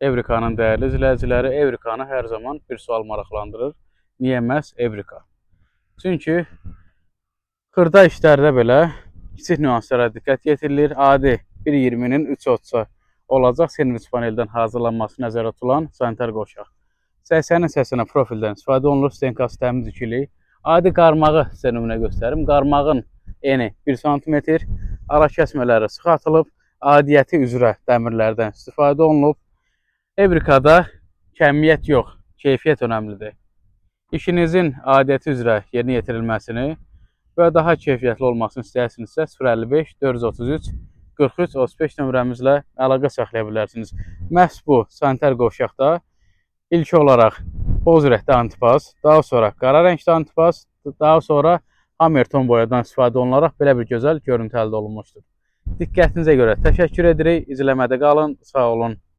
Evrikanın dəyərli izləyiciləri, Evrikanı hər zaman bir sual maraqlandırır. Niyə məhz Evrika? Çünki xırda işlərdə belə kiçik nüanslara diqqət yetirilir. Adi 1.20-nin 3.30-a olacaq sandviç paneldən hazırlanması nəzərdə tutulan sanitar qovşaq. 80-in səsinə profildən istifadə olunur. Stenkası təmiz ikilik. Adi qarmağı sizə nümunə göstərim. Qarmağın eni 1 sm, ara kəsmələri sıx atılıb, adiyyəti üzrə dəmirlərdən istifadə olunub. Evrikada kəmiyyət yox, keyfiyyət önəmlidir. İşinizin adiyyəti üzrə yerinə yetirilməsini və daha keyfiyyətli olmasını istəyirsinizsə 055 433 43 35 nömrəmizlə əlaqə saxlaya bilərsiniz. Məhz bu sanitar qovşaqda ilk olaraq boz rəngdə antipaz, daha sonra qara rəngdə antipaz, daha sonra hamerton boyadan istifadə olunaraq belə bir gözəl görüntü əldə olunmuşdur. Diqqətinizə görə təşəkkür edirik. İzləmədə qalın. Sağ olun.